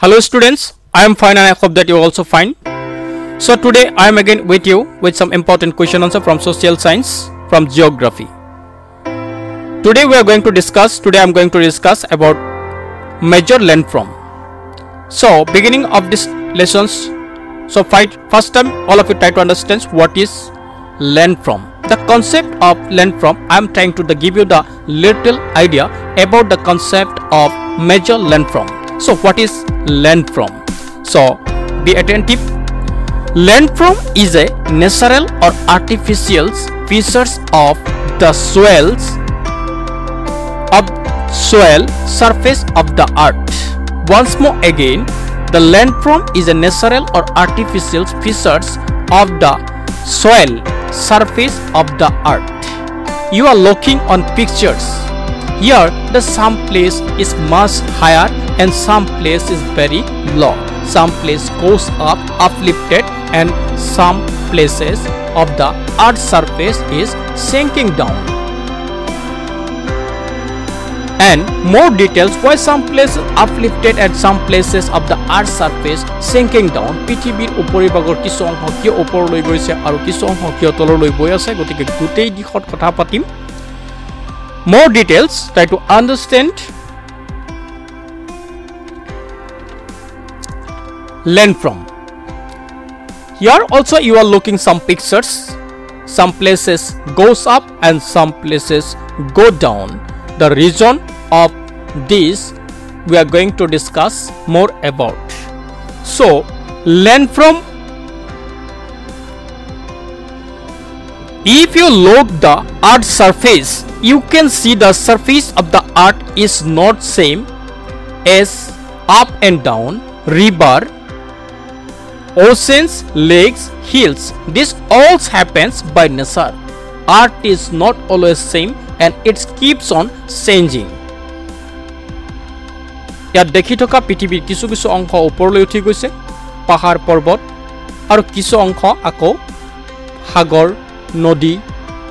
Hello students, I am fine and I hope that you are also fine. So today I am again with you with some important question answer from social science, from geography. Today I am going to discuss about major landform. So beginning of this lessons, so first time all of you try to understand what is landform. The concept of landform, I am trying to give you the little idea about the concept of major landform. So what is landform? So be attentive. Landform is a natural or artificial features of the soil surface of the earth. Once more again, the landform is a natural or artificial features of the soil surface of the earth. You are looking on pictures. Here the some place is much higher and some place is very low. Some place goes up, uplifted, and some places of the earth surface is sinking down. And more details why some places uplifted and some places of the earth surface sinking down. পৃথিৱীৰ উপৰিভাগৰ কিছু অংশ কিয় ওপৰলৈ গৈছে আৰু কিছু অংশ কিয় তললৈ গৈ আছে, গতিকে গোটেই দিশত কথা পাতিম. More details, try to understand landform. Here also you are looking some pictures. Some places goes up and some places go down. The reason of this we are going to discuss more about. So landform, if you look the earth surface, you can see the surface of the earth is not same as up and down, river, oceans, lakes, hills. This all happens by nature. Earth is not always same and it keeps on changing. ইয়াত দেখি থকা পৃথিৱীৰ কিছু কিছু অংশ ওপৰলৈ উঠি গৈছে, পাহাৰ পৰ্বত, আৰু কিছু অংশ আকৌ সাগৰ, নদী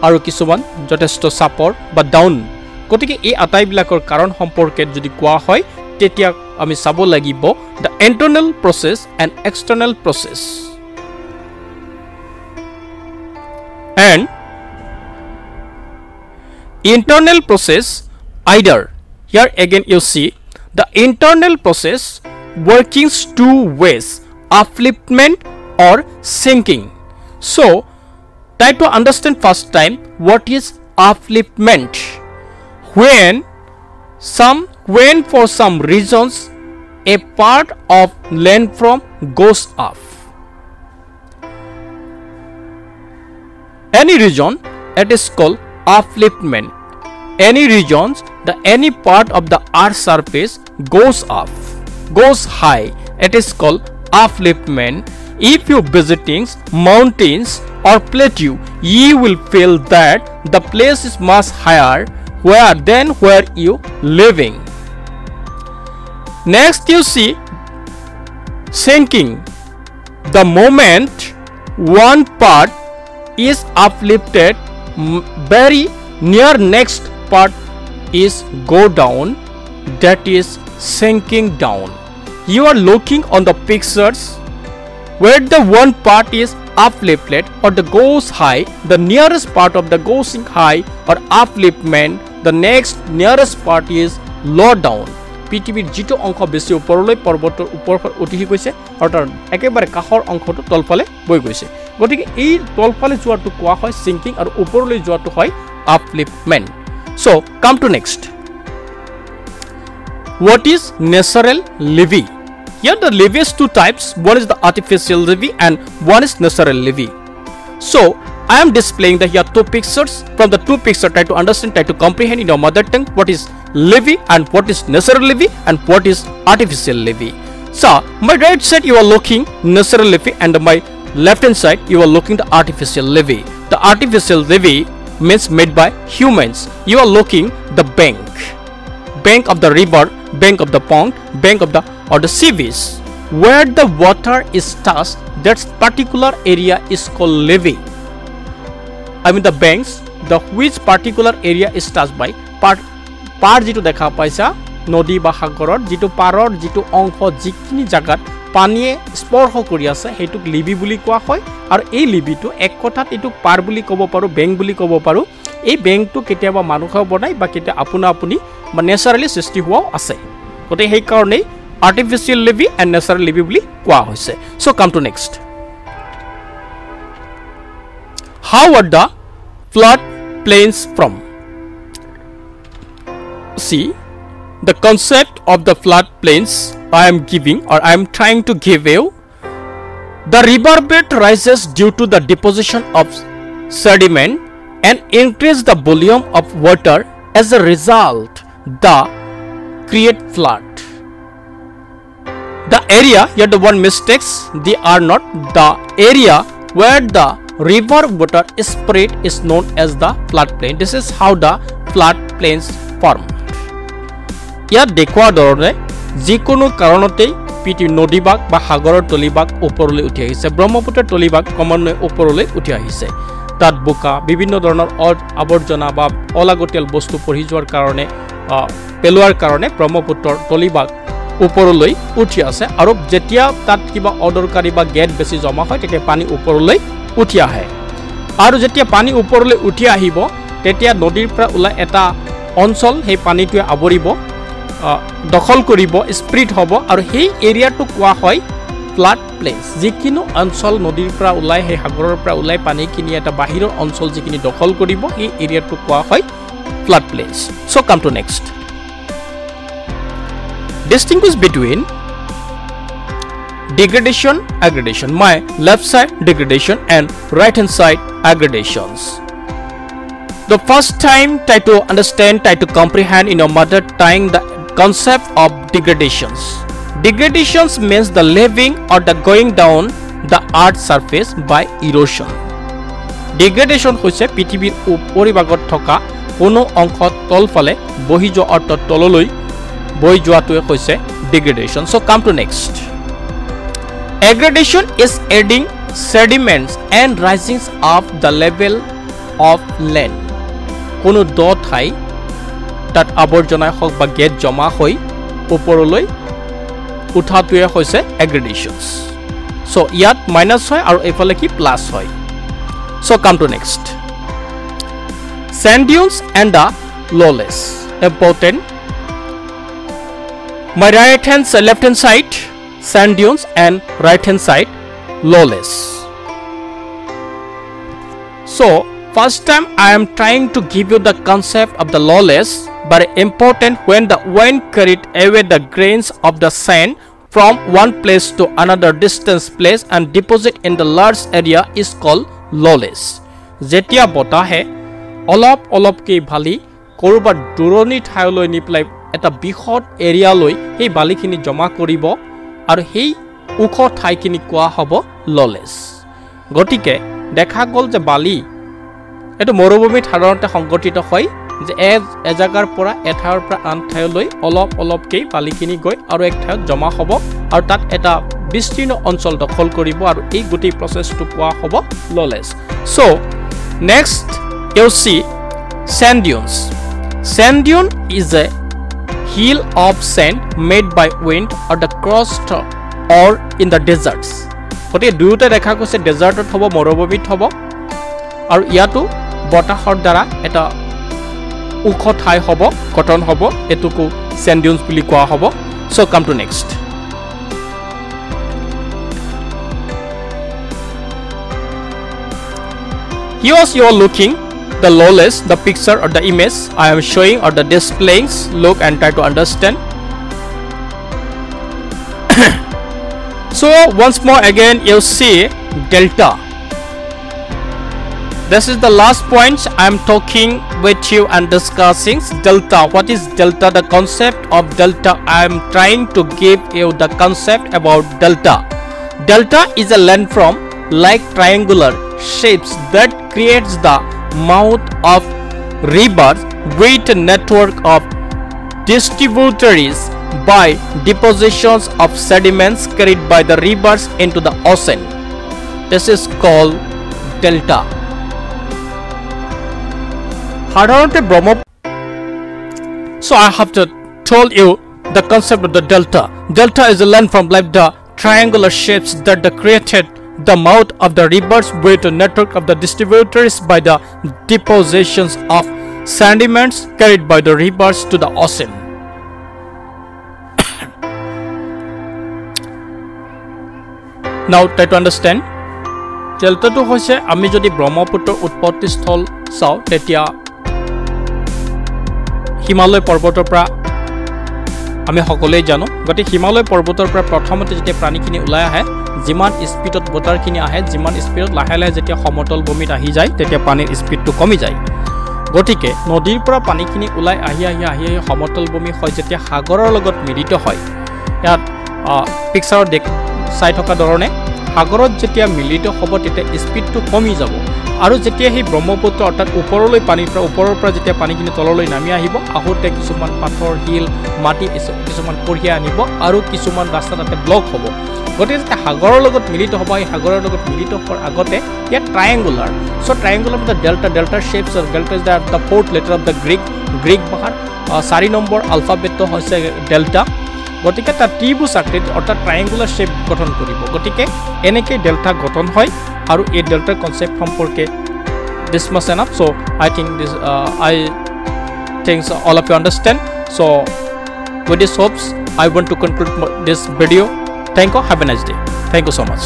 আৰু কিছুমান যথেষ্ট চাপৰ বা ডাউন. গতিকে এই আটাইবিলাকৰ কাৰণ সম্পৰ্কে যদি কোৱা হয় তেতিয়া আমি চাব লাগিব the internal process and external process. And internal process, either here again you see the internal process working two ways, upliftment or sinking. So try to understand first time what is upliftment. When for some reasons a part of landform goes up. Any region, it is called upliftment. Any regions, any part of the earth surface goes up, goes high, it is called upliftment. If you visiting mountains or plateau, you will feel that the place is much higher than where you living. Next you see sinking. The moment one part is uplifted, very near next part is go down, that is sinking down. You are looking on the pictures where the one part is uplifted or the goes high, the nearest part of the going high or upliftment, the next nearest part is low down. পৃথিৱীৰ যিটো অংশ বেছি ওপৰলৈ পৰ্বতৰ ওপৰ উঠি গৈছে আৰু তাৰ একেবাৰে কাষৰ অংশটো তলফালে বৈ গৈছে, গতিকে এই তলফালে যোৱাটো কোৱা হয় সিঙ্কিং আৰু ওপৰলৈ যোৱাটো হয় upliftment. So come to next. What is natural levee? Here the levee is two types. One is the artificial levee and one is natural levee. So I am displaying here two pictures. From the two pictures, try to understand, try to comprehend in your mother tongue what is levee and what is natural levee and what is artificial levee. So my right side you are looking natural levee and my left hand side you are looking the artificial levee. The artificial levee means made by humans. You are looking the bank of the river, bank of the pond, bank of the or the sea beach, where the water is touched. That particular area is called levee. I mean the banks, the which particular area is touched by part যিটো দেখা পাইছা নদী বা সাগৰৰ যেটো পাৰৰ যেটো অংশ যিখিনি জাগাত পানীয়ে স্পৰ্শ কৰি আছে হেতুক লিবি বুলি কোৱা হয় আৰু এই লিবিটো এক কথাত এটুক পাৰ বুলি ক'ব পাৰো বেং বুলি ক'ব পাৰো এই বেংটো কেতিয়াবা মানুহে বনাই বা কেতিয়া আপুনি বা নেচাৰেলি সৃষ্টি হোৱা আছে গতে সেই কাৰণে artificial levee and natural levee বুলি কোৱা হৈছে so come to next how are the flood plains from see the concept of the flood plains I am giving or I am trying to give you the riverbed rises due to the deposition of sediment and increase the volume of water as a result the create flood the area here the one mistakes they are not the area where the river water is spread is known as the floodplain this is how the floodplains form ইয়াত দেখুৱা ধৰণে যিকোনো কাৰণতে পিটি নদীবাগ বা সাগৰৰ তলিবাগ ওপৰলৈ উঠি আহিছে ব্ৰহ্মপুত্ৰৰ তলিবাগ ক্ৰমান্বয়ে ওপৰলৈ উঠি আহিছে তাত বোকা বিভিন্ন ধৰণৰ আৱৰ্জনা বা অলাগতিয়াল বস্তু পৰি যোৱাৰ কাৰণে পেলোৱাৰ কাৰণে ব্ৰহ্মপুত্ৰৰ তলিবাগ ওপৰলৈ উঠি আছে আৰু যেতিয়া তাত কিবা অদৰকাৰী বা গেট বেছি জমা হয় তেতিয়া পানী ওপৰলৈ উঠি আহে আৰু যেতিয়া পানী ওপৰলৈ উঠি আহিব তেতিয়া নদীৰ পৰা ওলাই এটা অঞ্চল সেই পানীটোৱে আৱৰিব দখল কৰিব স্প্ৰিড হ'ব আৰু সেই এৰিয়াটো কোৱা হয় ফ্লাড প্লেস যিকিনো অঞ্চল নদীৰ পৰা ওলাই সেই সাগৰৰ পৰা ওলাই পানী কিনি এটা বাহিৰৰ অঞ্চল যিকিনি দখল কৰিব এই এৰিয়াটো কোৱা হয় flood place so come to next distinguish between degradation aggradation my left side degradation and right hand side aggradations the first time try to understand try to comprehend in your mother tongue the concept of degradations means the leaving or the going down the earth surface by erosion degradation hoise pithibir uporibagot thoka kono onkhot tolfale bohi jo orto tololoi boi joatue hoise degradation so come to next aggradation is adding sediments and rising up the level of land kono do thai tat aborjonai hok ba get joma hoi uporoloi uthatue hoise aggradations so yat minus hoy aru efale ki plus hoy so come to next sand dunes and the lowlands important my right hand left hand side sand dunes and right hand side lowlands so first time I am trying to give you the concept of the lowlands but important when the wind carried away the grains of the sand from one place to another distance place and deposit in the large area is called lowlands jetia botahe olop ke bhali koruba duroni thailoi niplai eta bihot area loi hei balikhini joma koribo aru hei ukho thaikini koa hobo lowlands gotike dekha gol je bali eto morobumi সাধাৰণতে সংগঠিত হয় যে এজাগাৰ পৰা এঠাইৰ পৰা আন ঠাইলৈ অলপ কে পালিকিনি গৈ আৰু এক ঠাইত জমা হ'ব আৰু তাত এটা বিস্তীৰ্ণ অঞ্চল দখল কৰিব আৰু এই গতি প্ৰচেছটো কোৱা হ'ব ললেছ so next you see sand dune is a hill of sand made by wind or the crust or in the deserts গতি দুয়োটা দেখা গৈছে ডেজাৰ্টত হ'ব মৰুভূমিত হ'ব আৰু ইয়াতো বতাহৰ দ্বাৰা এটা উখ ঠাই হ'ব কটন হ'ব এটুকু sand dunes বুলি কোৱা হ'ব so come to next here you are looking the lowlands the picture or the image I am showing or the displaying look and try to understand so once more again you see delta this is the last point I am talking with you and discussing delta what is delta the concept of delta I am trying to give you the concept about delta is a landform like triangular shapes that creates the mouth of rivers with a network of distributaries by depositions of sediments carried by the rivers into the ocean this is called delta সাধাৰণতে Brahmaputra so I have to told you the concept of the delta. Delta is a landform like the triangular shapes that created the mouth of the rivers with a network of the distributaries by the depositions of sediments carried by the rivers to the ocean. Now try to understand. Delta to hoise ami jodi Brahmaputra utpatti sthol sao tetia Himalaya पर्वतर pra আমি সকলোৱে জানো গতি হিমালয় পৰ্বতৰ পৰা প্ৰথমতে যেতিয়া প্ৰাণীখিনি ওলাই আহে যিমান স্পিডত বতাৰখিনি আহে যিমান স্পিডত লাহে লাহে যেতিয়া সমতল ভূমিত আহি যায় তেতিয়া পানীৰ স্পিডটো কমি যায় গতিকে নদীৰ পৰা পানীখিনি ওলাই আহি সমতল ভূমি হয় যেতিয়া সাগৰৰ লগত মিলিত হয় ইয়াত পিকচাৰত চাই থকা ধৰণে সাগৰত যেতিয়া মিলিত হ'ব তেতিয়া স্পিডটো কমি যাব আৰু যেতিয়া হি ব্ৰহ্মপুত্ৰ অৰ্থাৎ ওপৰলৈ পানীৰ পৰা ওপৰৰ পৰা যেতিয়া পানীখিনি তললৈ নামি আহিব আহোতে কিছুমান পাথৰ হিল মাটি কিছুমান কঢ়িয়াই আনিব আৰু কিছুমান ৰাস্তা তাতে ব্লক হ'ব গতিকে যেতিয়া সাগৰৰ লগত মিলিত হ'ব এই সাগৰৰ লগত মিলিত হোৱাৰ আগতে ইয়াত triangular so triangular the delta shapes of delta is the fourth letter of the Greek ভাষাৰ 4 নম্বৰ আলফাবেটটো হৈছে ডেল্টা গতিকে তা ত্ৰিভুজ আকৃতি অৰ্থাৎ ট্ৰায়াঙ্গুলাৰ শেপ গঠন কৰিব গতিকে এনেকৈ ডেল্টা গঠন হয় আৰু এই ডেল্টাৰ কনসেপ্ট সম্পৰ্কে this much enough so I think all of you understand so with this hopes I want to conclude this video thank you have a nice day thank you so much